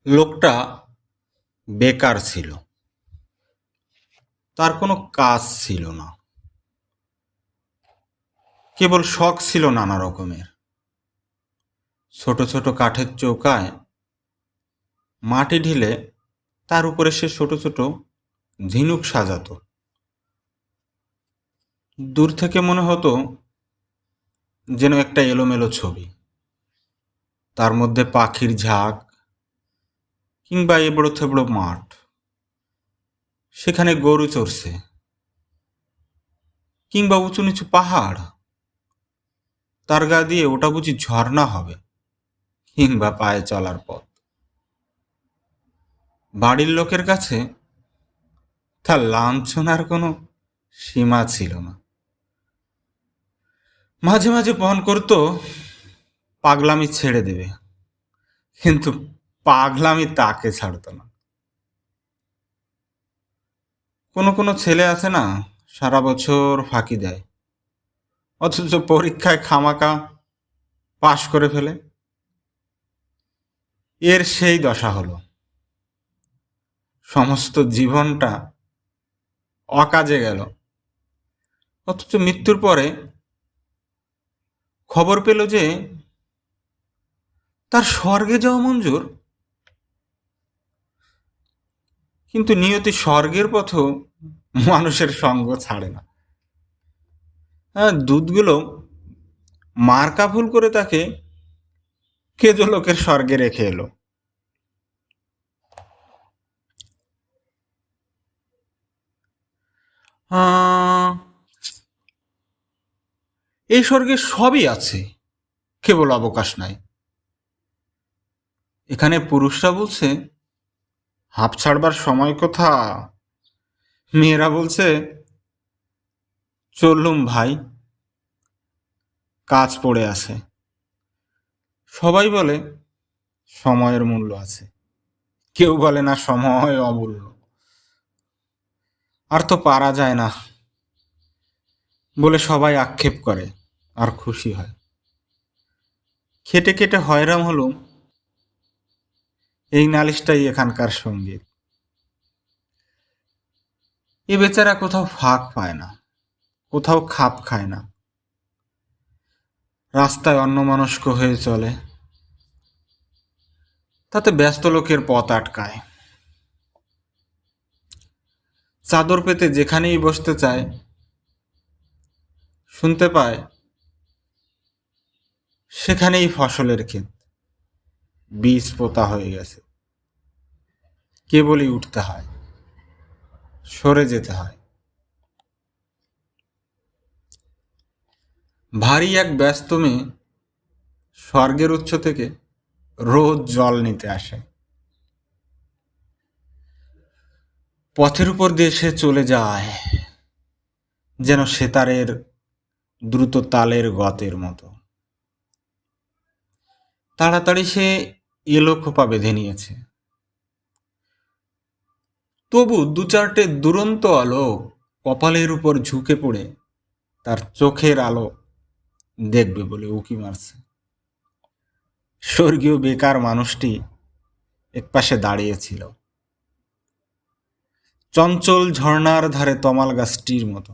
লোকটা বেকার ছিল। তার কোনো কাজ ছিল না। কেবল শখ ছিল নানা রকমের। ছোট ছোট কাঠের চৌকায় মাটি ঢেলে তার উপরে সে ছোট ছোট ঝিনুক সাজাতো। দূর থেকে মনে হতো যেন একটা এলোমেলো ছবি। তার মধ্যে পাখির ঝাঁক কিংবা এবড়ো থেবড়ো মাঠ। সেখানে গরু চড়ছে কিংবা উঁচু নিচু পাহাড়। তার গা দিয়ে ওটা বুঝি ঝর্ণা হবে কিংবা পায়ে চলার পথ। বাড়ির লোকের কাছে তার লাঞ্ছনার কোনো সীমা ছিল না। মাঝে মাঝে পণ করতো পাগলামি ছেড়ে দেবে, কিন্তু পাগলামি তাকে ছাড়তো না। কোনো কোনো ছেলে আছে না, সারা বছর ফাঁকি দেয় অথচ পরীক্ষায় খামাকা পাশ করে ফেলে। এর সেই দশা হলো। সমস্ত জীবনটা অকাজে গেল, অথচ মৃত্যুর পরে খবর পেল যে তার স্বর্গে যাওয়া মঞ্জুর। কিন্তু নিয়তি স্বর্গের পথেও মানুষের সঙ্গ ছাড়ে না। দুধগুলো মার্কা ভুল করে তাকে কেজো লোকের স্বর্গে রেখে এলো। আহ, এই স্বর্গে সবই আছে, কেবল অবকাশ নাই। এখানে পুরুষরা বলছে হাঁপ ছাড়বার সময় কোথা, মেয়েরা বলছে চললুম ভাই, কাজ পড়ে আছে। সবাই বলে সময়ের মূল্য আছে, কেউ বলে না সময় অমূল্য। আর তো পারা যায় না বলে সবাই আক্ষেপ করে আর খুশি হয়। খেটে খেটে হয়রাম হলুম, এই নালিশটাই এখানকার সঙ্গীত। এ বেচারা কোথাও ফাঁক পায় না, কোথাও খাপ খায় না। রাস্তায় অন্যমনস্ক হয়ে চলে, তাতে ব্যস্ত লোকের পথ আটকায়। চাদর পেতে যেখানেই বসতে চায়, শুনতে পায় সেখানেই ফসলের ক্ষেত, বীজ পোতা হয়ে গেছে। কেবলই উঠতে হয়, সরে যেতে হয়। ভারী এক ব্যস্ত মেয়ে স্বর্গের উৎস থেকে রোজ জল নিতে আসে। পথের উপর দিয়ে সে চলে যায় যেন সেতারের দ্রুত তালের গতের মতো। তাড়াতাড়ি সে এলো খোপা বেঁধে নিয়েছে, তবু দু চারটে দুরন্ত আলো কপালের উপর ঝুঁকে পড়ে তার চোখের আলো দেখবে বলে উকি মারছে। স্বর্গীয় বেকার মানুষটি একপাশে দাঁড়িয়েছিল, চঞ্চল ঝর্ণার ধারে তমাল গাছটির মতো।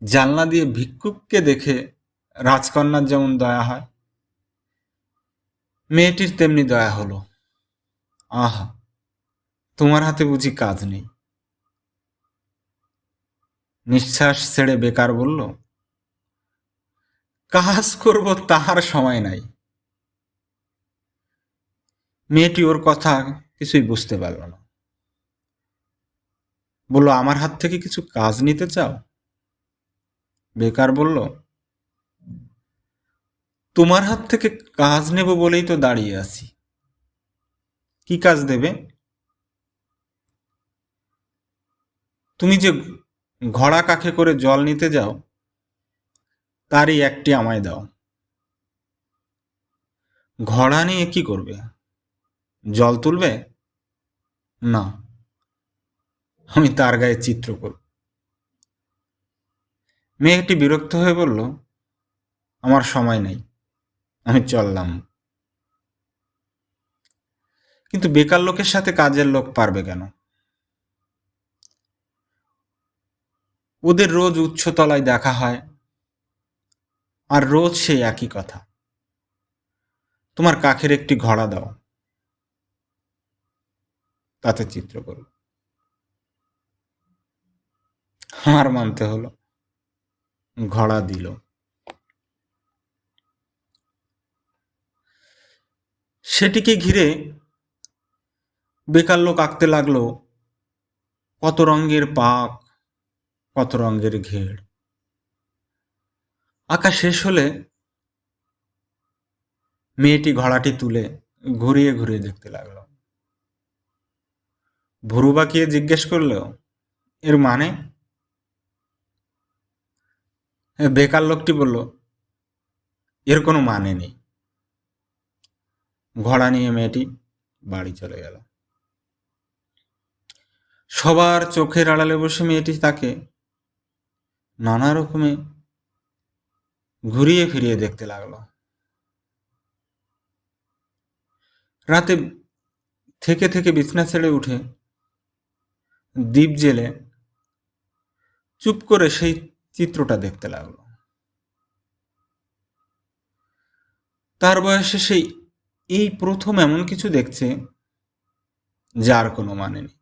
জানলা দিয়ে ভিক্ষুককে দেখে রাজকন্যার যেমন দয়া হয়, মেয়েটির তেমনি দয়া হলো। আহা, তোমার হাতে বুঝি কাজ নেই? নিঃশ্বাস ছেড়ে বেকার বলল, কাজ করব তাহার সময় নাই। মেয়েটি ওর কথা কিছুই বুঝতে পারল না, বলল, আমার হাত থেকে কিছু কাজ নিতে চাও? বেকার বলল, তোমার হাত থেকে কাজ নেব বলেই তো দাঁড়িয়ে আছি। কি কাজ দেবে? তুমি যে ঘোড়া কাখে করে জল নিতে যাও, তারই একটি আমায় দাও। ঘোড়া নিয়ে কি করবে? জল তুলবে? না, আমি তার গায়ে চিত্র করব। মেয়েটি বিরক্ত হয়ে বলল, আমার সময় নেই, আমি চললাম। কিন্তু বেকার লোকের সাথে কাজের লোক পারবে কেন? ওদের রোজ উচ্চতলায় দেখা হয়, আর রোজ সেই একই কথা, তোমার কাখের একটি ঘোড়া দাও, তাতে চিত্র করো। হার মানতে হলো, ঘোড়া দিল। সেটিকে ঘিরে বেকার লোক আঁকতে লাগলো কত রঙের পাক, কত রঙের ঘের। আঁকা শেষ হলে মেয়েটি ঘোড়াটি তুলে ঘুরিয়ে ঘুরিয়ে দেখতে লাগলো। ভুরু বাঁকিয়ে জিজ্ঞেস করলো, এর মানে? বেকার লোকটি বলল, এর কোনো মানে নেই। ঘোড়া নিয়ে মেয়েটি বাড়ি চলে গেল। সবার চোখের আড়ালে বসে মেয়েটি তাকে নানা রকমে ঘুরিয়ে ফিরিয়ে দেখতে লাগলো। রাতে থেকে থেকে বিছনা ছেড়ে উঠে দীপ জেলে চুপ করে সেই চিত্রটা দেখতে লাগলো। তার বয়সে সেই এই প্রথম এমন কিছু দেখছে যার কোনো মানে নেই।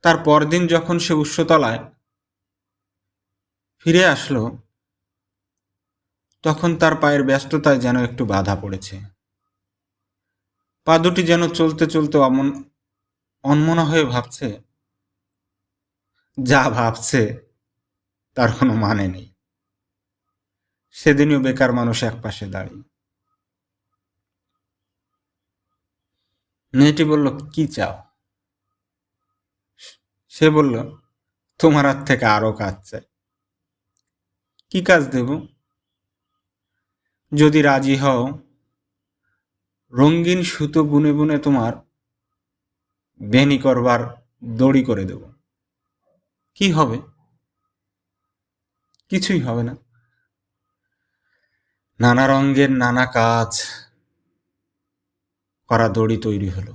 তার পরদিন যখন সে উচ্চতলায় ফিরে আসলো, তখন তার পায়ের ব্যস্ততায় যেন একটু বাধা পড়েছে। পা দুটি যেন চলতে চলতে অনমনা হয়ে ভাবছে, যা ভাবছে তার কোনো মানে নেই। সেদিনও বেকার মানুষ একপাশে দাঁড়িয়ে। মেয়েটি বলল, কি চাও? সে বলল, তোমার হাত থেকে আরো কাজ চাই। কি কাজ দেব? যদি রাজি হও, রঙিন সুতো বুনে বুনে তোমার বেনি করবার দড়ি করে দেব। কি হবে? কিছুই হবে না। নানা রঙের নানা কাজ করা দড়ি তৈরি হলো।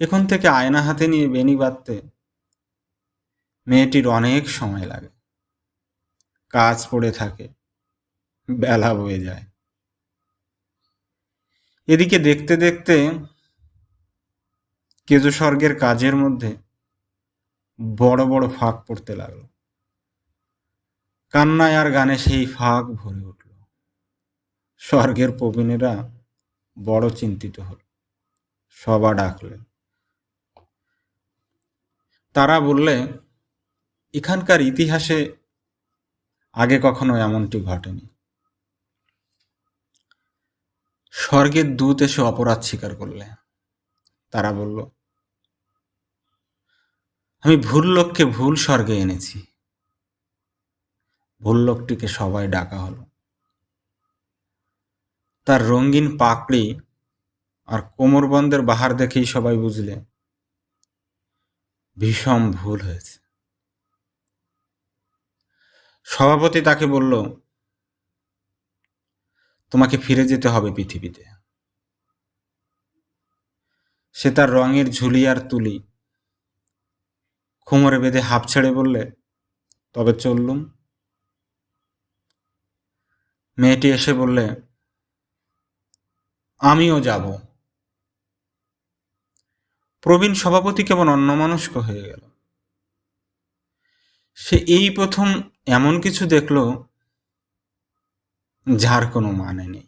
এখন থেকে আয়না হাতে নিয়ে বেনি বাঁধতে মেয়েটির অনেক সময় লাগে। কাজ পড়ে থাকে, বেলা বয়ে যায়। এদিকে দেখতে দেখতে কেজো স্বর্গের কাজের মধ্যে বড় বড় ফাঁক পড়তে লাগলো। কান্নায় আর গানে সেই ফাঁক ভরে উঠল। স্বর্গের প্রবীণেরা বড় চিন্তিত হল, সভা ডাকলে। তারা বললে, এখানকার ইতিহাসে আগে কখনো এমনটি ঘটেনি। স্বর্গের দূত এসে অপরাধ স্বীকার করলে। তারা বলল, আমি ভুল লোককে ভুল স্বর্গে এনেছি। ভুল লোকটিকে সবাই ডাকা হলো। তার রঙিন পাকড়ি আর কোমরবন্ধের বাহার দেখেই সবাই বুঝলে ভীষণ ভুল হয়েছে। সভাপতি তাকে বলল, তোমাকে ফিরে যেতে হবে পৃথিবীতে। সে তার রঙের ঝুলি আর তুলি কোমরে বেঁধে হাঁপ ছেড়ে বললে, তবে চললুম। মেয়েটি এসে বললে, আমিও যাব। প্রবীণ সভাপতি কেমন অন্যমনস্ক হয়ে গেল। সে এই প্রথম এমন কিছু দেখল যার কোনো মানে নেই।